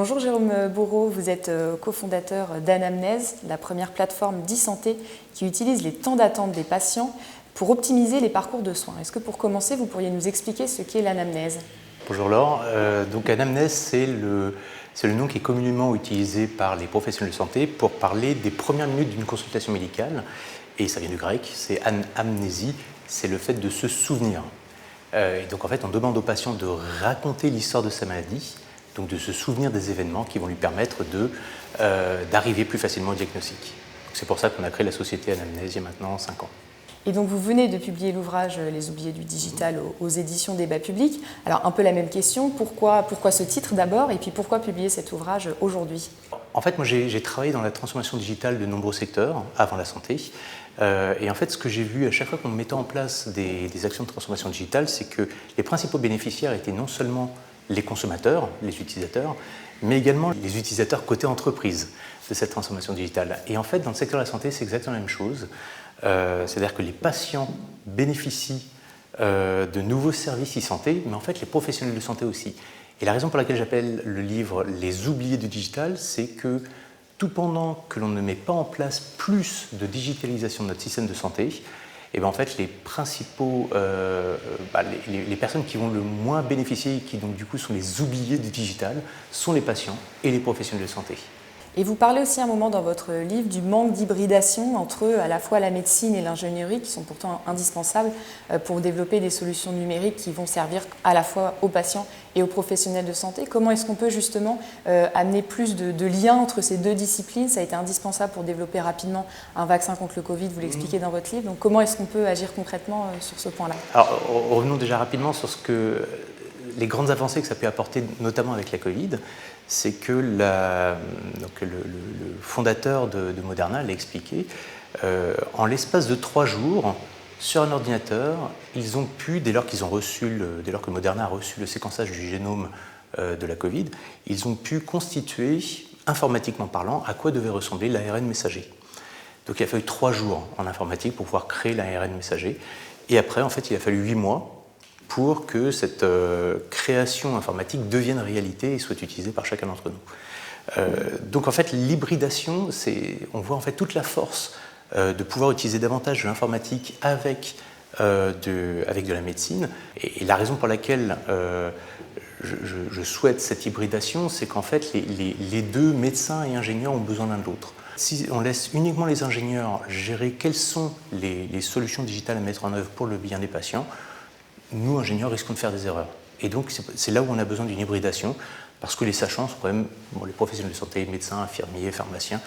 Bonjour Jérôme Bourreau, vous êtes cofondateur d'Anamnèse, la première plateforme d'e-santé qui utilise les temps d'attente des patients pour optimiser les parcours de soins. Est-ce que pour commencer, vous pourriez nous expliquer ce qu'est l'anamnèse ? Bonjour Laure, donc Anamnèse c'est le nom qui est communément utilisé par les professionnels de santé pour parler des premières minutes d'une consultation médicale, et ça vient du grec, c'est amnésie, c'est le fait de se souvenir. Et donc en fait on demande au patient de raconter l'histoire de sa maladie, donc de se souvenir des événements qui vont lui permettre d'arriver plus facilement au diagnostic. C'est pour ça qu'on a créé la société Anamnèse il y a maintenant 5 ans. Et donc vous venez de publier l'ouvrage Les oubliés du digital aux éditions Débat Public. Alors un peu la même question, pourquoi ce titre d'abord et puis pourquoi publier cet ouvrage aujourd'hui ? En fait moi j'ai travaillé dans la transformation digitale de nombreux secteurs avant la santé. Et en fait ce que j'ai vu à chaque fois qu'on mettait en place des actions de transformation digitale, c'est que les principaux bénéficiaires étaient non seulement les consommateurs, les utilisateurs, mais également les utilisateurs côté entreprise de cette transformation digitale. Et en fait, dans le secteur de la santé, c'est exactement la même chose. C'est-à-dire que les patients bénéficient de nouveaux services e-santé, mais en fait, les professionnels de santé aussi. Et la raison pour laquelle j'appelle le livre « Les oubliés du digital », c'est que tout pendant que l'on ne met pas en place plus de digitalisation de notre système de santé, et bien en fait, les principaux, les personnes qui vont le moins bénéficier et qui donc du coup sont les oubliés du digital sont les patients et les professionnels de santé. Et vous parlez aussi un moment dans votre livre du manque d'hybridation entre à la fois la médecine et l'ingénierie qui sont pourtant indispensables pour développer des solutions numériques qui vont servir à la fois aux patients et aux professionnels de santé. Comment est-ce qu'on peut justement amener plus de liens entre ces deux disciplines ? Ça a été indispensable pour développer rapidement un vaccin contre le Covid, vous l'expliquez dans votre livre. Donc comment est-ce qu'on peut agir concrètement sur ce point-là ? Alors revenons déjà rapidement sur les grandes avancées que ça peut apporter, notamment avec la Covid, c'est que le fondateur de Moderna l'a expliqué, en l'espace de 3 jours, sur un ordinateur, ils ont pu, dès lors que Moderna a reçu le séquençage du génome de la Covid, ils ont pu constituer, informatiquement parlant, à quoi devait ressembler l'ARN messager. Donc il a fallu 3 jours en informatique pour pouvoir créer l'ARN messager, et après, en fait, il a fallu 8 mois pour que cette création informatique devienne réalité et soit utilisée par chacun d'entre nous. Donc en fait, l'hybridation, on voit en fait toute la force de pouvoir utiliser davantage de l'informatique avec de la médecine. Et la raison pour laquelle je souhaite cette hybridation, c'est qu'en fait, les deux, médecins et ingénieurs, ont besoin l'un de l'autre. Si on laisse uniquement les ingénieurs gérer quelles sont les solutions digitales à mettre en œuvre pour le bien des patients, nous, ingénieurs, risquons de faire des erreurs. Et donc, c'est là où on a besoin d'une hybridation, parce que les sachants sont quand même, les professionnels de santé, médecins, infirmiers, pharmaciens,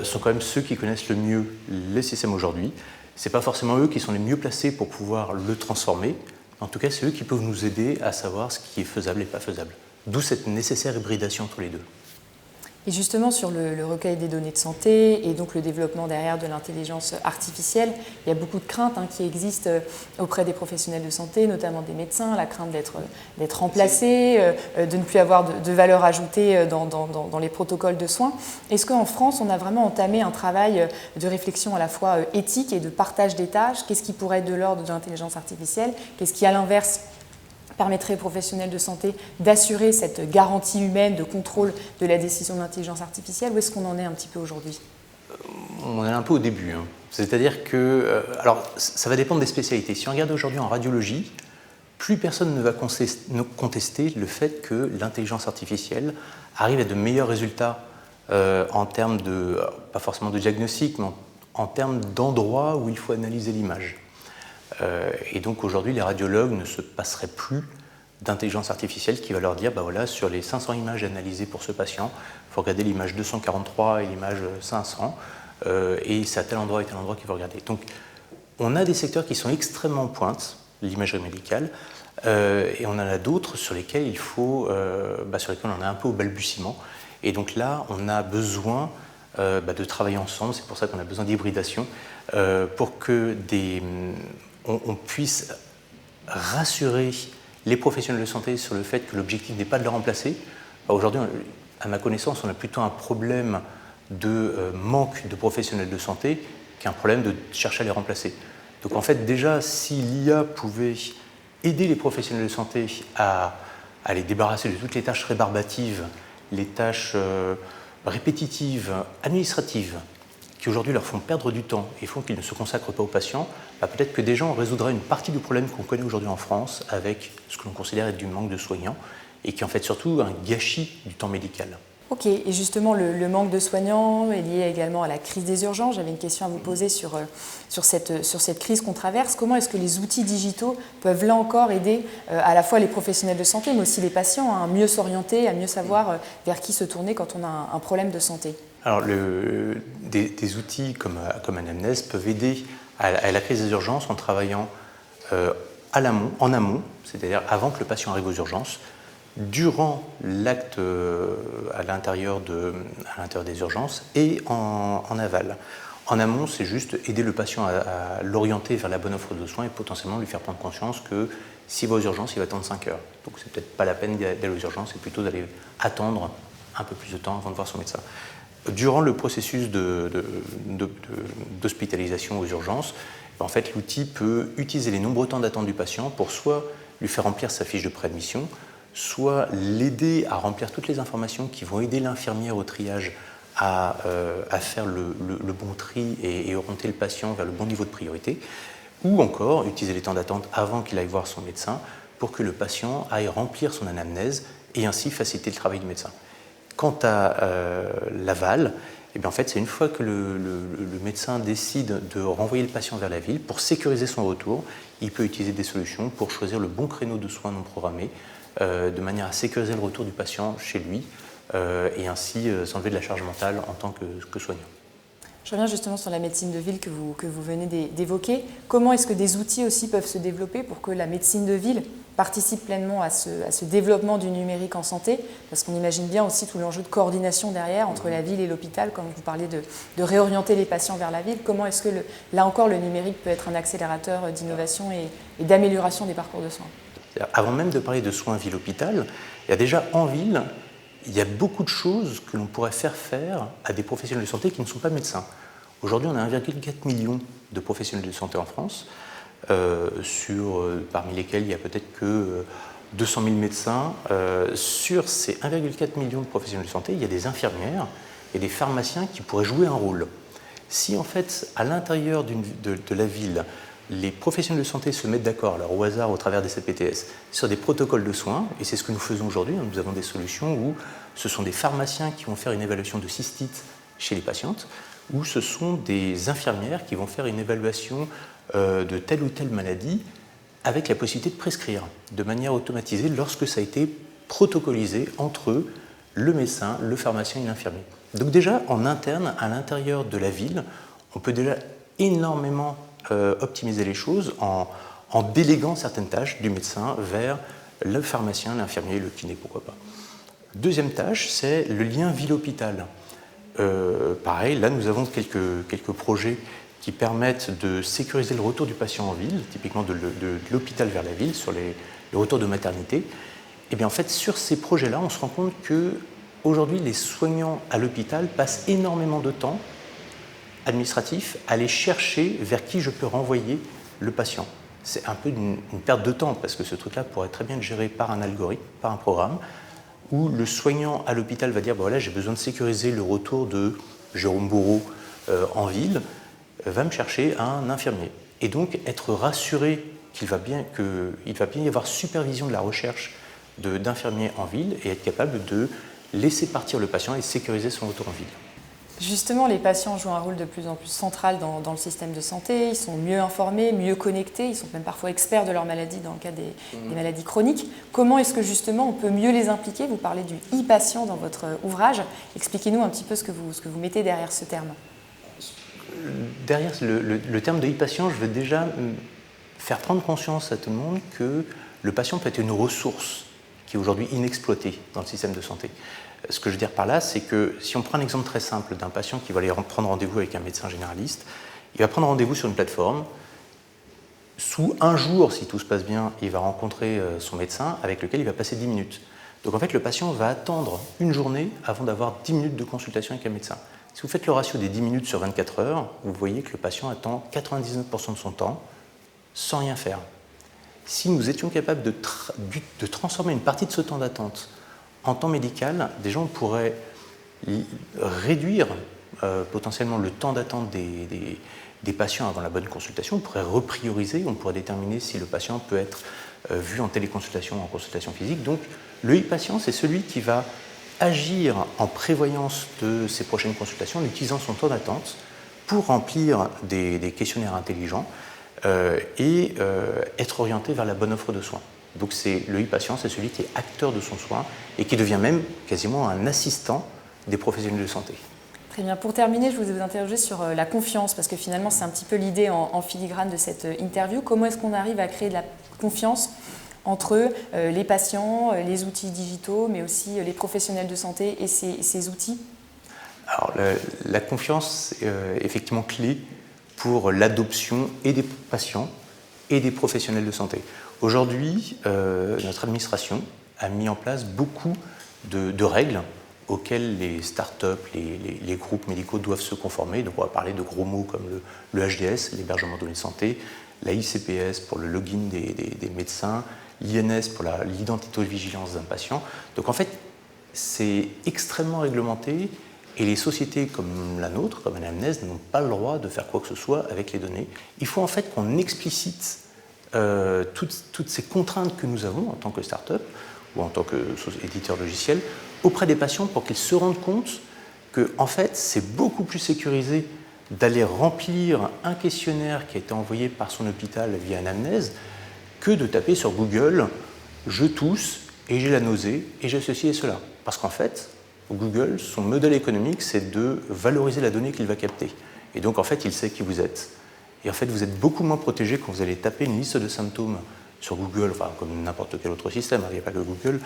sont quand même ceux qui connaissent le mieux les systèmes aujourd'hui. Ce n'est pas forcément eux qui sont les mieux placés pour pouvoir le transformer. En tout cas, c'est eux qui peuvent nous aider à savoir ce qui est faisable et pas faisable. D'où cette nécessaire hybridation entre les deux. Et justement, sur le recueil des données de santé et donc le développement derrière de l'intelligence artificielle, il y a beaucoup de craintes qui existent auprès des professionnels de santé, notamment des médecins, la crainte d'être remplacés, de ne plus avoir de valeur ajoutée dans les protocoles de soins. Est-ce qu'en France, on a vraiment entamé un travail de réflexion à la fois éthique et de partage des tâches ? Qu'est-ce qui pourrait être de l'ordre de l'intelligence artificielle ? Qu'est-ce qui, à l'inverse, permettrait aux professionnels de santé d'assurer cette garantie humaine de contrôle de la décision de l'intelligence artificielle ? Où est-ce qu'on en est un petit peu aujourd'hui ? On est un peu au début. C'est-à-dire que, alors ça va dépendre des spécialités. Si on regarde aujourd'hui en radiologie, plus personne ne va contester le fait que l'intelligence artificielle arrive à de meilleurs résultats en termes pas forcément de diagnostic, mais en termes d'endroits où il faut analyser l'image. Et donc aujourd'hui, les radiologues ne se passeraient plus d'intelligence artificielle qui va leur dire, voilà, sur les 500 images analysées pour ce patient, il faut regarder l'image 243 et l'image 500, et c'est à tel endroit et tel endroit qu'il faut regarder. Donc on a des secteurs qui sont extrêmement en pointe, l'imagerie médicale, et on en a d'autres sur lesquels sur lesquels on est un peu au balbutiement. Et donc là, on a besoin de travailler ensemble, c'est pour ça qu'on a besoin d'hybridation, pour que on puisse rassurer les professionnels de santé sur le fait que l'objectif n'est pas de le remplacer. Aujourd'hui, à ma connaissance, on a plutôt un problème de manque de professionnels de santé qu'un problème de chercher à les remplacer. Donc en fait, déjà, si l'IA pouvait aider les professionnels de santé à les débarrasser de toutes les tâches rébarbatives les tâches répétitives, administratives, qui aujourd'hui leur font perdre du temps et font qu'ils ne se consacrent pas aux patients, peut-être que déjà on résoudra une partie du problème qu'on connaît aujourd'hui en France avec ce que l'on considère être du manque de soignants et qui est en fait surtout un gâchis du temps médical. Ok, et justement le manque de soignants est lié également à la crise des urgences. J'avais une question à vous poser sur cette crise qu'on traverse. Comment est-ce que les outils digitaux peuvent là encore aider à la fois les professionnels de santé mais aussi les patients à mieux s'orienter, à mieux savoir vers qui se tourner quand on a un problème de santé? Alors des outils comme Anamnèse peuvent aider à la crise des urgences en travaillant en amont, c'est-à-dire avant que le patient arrive aux urgences, durant l'acte à l'intérieur des urgences et en aval. En amont, c'est juste aider le patient à l'orienter vers la bonne offre de soins et potentiellement lui faire prendre conscience que s'il va aux urgences, il va attendre 5 heures. Donc c'est peut-être pas la peine d'aller aux urgences, c'est plutôt d'aller attendre un peu plus de temps avant de voir son médecin. Durant le processus d'hospitalisation aux urgences, en fait, l'outil peut utiliser les nombreux temps d'attente du patient pour soit lui faire remplir sa fiche de préadmission, soit l'aider à remplir toutes les informations qui vont aider l'infirmière au triage à faire le bon tri et orienter le patient vers le bon niveau de priorité, ou encore utiliser les temps d'attente avant qu'il aille voir son médecin pour que le patient aille remplir son anamnèse et ainsi faciliter le travail du médecin. Quant à l'aval, en fait, c'est une fois que le médecin décide de renvoyer le patient vers la ville, pour sécuriser son retour, il peut utiliser des solutions pour choisir le bon créneau de soins non programmés, de manière à sécuriser le retour du patient chez lui et ainsi s'enlever de la charge mentale en tant que soignant. Je reviens justement sur la médecine de ville que vous venez d'évoquer. Comment est-ce que des outils aussi peuvent se développer pour que la médecine de ville participe pleinement à ce développement du numérique en santé? Parce qu'on imagine bien aussi tout l'enjeu de coordination derrière entre la ville et l'hôpital, comme vous parlez de réorienter les patients vers la ville. Comment est-ce que, là encore, le numérique peut être un accélérateur d'innovation et d'amélioration des parcours de soins? Avant même de parler de soins ville-hôpital, il y a déjà en ville, il y a beaucoup de choses que l'on pourrait faire à des professionnels de santé qui ne sont pas médecins. Aujourd'hui, on a 1,4 million de professionnels de santé en France, parmi lesquels il n'y a peut-être que 200 000 médecins. Sur ces 1,4 million de professionnels de santé, il y a des infirmières et des pharmaciens qui pourraient jouer un rôle. Si en fait, à l'intérieur de la ville, les professionnels de santé se mettent d'accord, alors au hasard, au travers des CPTS, sur des protocoles de soins, et c'est ce que nous faisons aujourd'hui. Nous avons des solutions où ce sont des pharmaciens qui vont faire une évaluation de cystite chez les patientes, ou ce sont des infirmières qui vont faire une évaluation de telle ou telle maladie avec la possibilité de prescrire de manière automatisée lorsque ça a été protocolisé entre le médecin, le pharmacien et l'infirmier. Donc déjà, en interne, à l'intérieur de la ville, on peut déjà énormément optimiser les choses en déléguant certaines tâches du médecin vers le pharmacien, l'infirmier, le kiné, pourquoi pas. Deuxième tâche, c'est le lien ville-hôpital. Pareil, là nous avons quelques projets qui permettent de sécuriser le retour du patient en ville, typiquement de l'hôpital vers la ville, sur les retours de maternité. Et bien en fait, sur ces projets-là, on se rend compte qu'aujourd'hui, les soignants à l'hôpital passent énormément de temps administratif à aller chercher vers qui je peux renvoyer le patient. C'est un peu une perte de temps parce que ce truc-là pourrait très bien être géré par un algorithme, par un programme, où le soignant à l'hôpital va dire voilà, j'ai besoin de sécuriser le retour de Jérôme Bourreau en ville, va me chercher un infirmier. Et donc être rassuré qu'il va bien y avoir supervision de la recherche d'infirmiers en ville et être capable de laisser partir le patient et sécuriser son retour en ville. Justement, les patients jouent un rôle de plus en plus central dans le système de santé. Ils sont mieux informés, mieux connectés. Ils sont même parfois experts de leur maladie dans le cas des maladies chroniques. Comment est-ce que justement on peut mieux les impliquer? Vous parlez du e-patient dans votre ouvrage. Expliquez-nous un petit peu ce que vous mettez derrière ce terme. Derrière le terme de e-patient, je veux déjà faire prendre conscience à tout le monde que le patient peut être une ressource qui est aujourd'hui inexploitée dans le système de santé. Ce que je veux dire par là, c'est que si on prend un exemple très simple d'un patient qui va aller prendre rendez-vous avec un médecin généraliste, il va prendre rendez-vous sur une plateforme. Sous un jour, si tout se passe bien, il va rencontrer son médecin avec lequel il va passer 10 minutes. Donc en fait, le patient va attendre une journée avant d'avoir 10 minutes de consultation avec un médecin. Si vous faites le ratio des 10 minutes sur 24 heures, vous voyez que le patient attend 99% de son temps sans rien faire. Si nous étions capables de transformer une partie de ce temps d'attente en temps médical, déjà on pourrait réduire potentiellement le temps d'attente des patients avant la bonne consultation, on pourrait reprioriser, on pourrait déterminer si le patient peut être vu en téléconsultation ou en consultation physique. Donc le e-patient, c'est celui qui va agir en prévoyance de ses prochaines consultations en utilisant son temps d'attente pour remplir des questionnaires intelligents et être orienté vers la bonne offre de soins. Donc le e-patient, c'est celui qui est acteur de son soin et qui devient même quasiment un assistant des professionnels de santé. Très bien. Pour terminer, je voulais vous interroger sur la confiance, parce que finalement, c'est un petit peu l'idée en filigrane de cette interview. Comment est-ce qu'on arrive à créer de la confiance entre les patients, les outils digitaux, mais aussi les professionnels de santé et ces outils? Alors, la confiance est effectivement clé pour l'adoption et des patients et des professionnels de santé. Aujourd'hui, notre administration a mis en place beaucoup de règles auxquelles les startups, les groupes médicaux doivent se conformer. Donc on va parler de gros mots comme le HDS, l'hébergement de données de santé, la ICPS pour le login des médecins, l'INS pour l'identité-vigilance d'un patient. Donc en fait, c'est extrêmement réglementé et les sociétés comme la nôtre, comme Anamnèse, n'ont pas le droit de faire quoi que ce soit avec les données. Il faut en fait qu'on explicite toutes ces contraintes que nous avons en tant que start-up ou en tant qu'éditeur logiciel auprès des patients pour qu'ils se rendent compte que en fait, c'est beaucoup plus sécurisé d'aller remplir un questionnaire qui a été envoyé par son hôpital via Anamnèse que de taper sur Google « je tousse et j'ai la nausée et j'ai ceci et cela ». Parce qu'en fait, Google, son modèle économique, c'est de valoriser la donnée qu'il va capter. Et donc, en fait, il sait qui vous êtes. Et en fait, vous êtes beaucoup moins protégé quand vous allez taper une liste de symptômes sur Google, enfin, comme n'importe quel autre système, il n'y a pas que Google,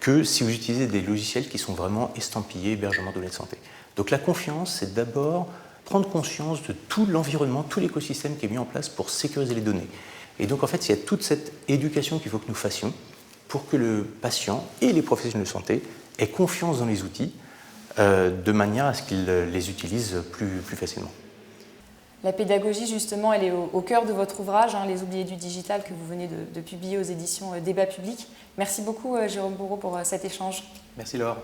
que si vous utilisez des logiciels qui sont vraiment estampillés hébergement de données de santé. Donc la confiance, c'est d'abord prendre conscience de tout l'environnement, tout l'écosystème qui est mis en place pour sécuriser les données. Et donc en fait, il y a toute cette éducation qu'il faut que nous fassions pour que le patient et les professionnels de santé aient confiance dans les outils de manière à ce qu'ils les utilisent plus facilement. La pédagogie, justement, elle est au cœur de votre ouvrage, Les oubliés du digital, que vous venez de publier aux éditions Débat Public. Merci beaucoup, Jérôme Bourreau, pour cet échange. Merci Laure.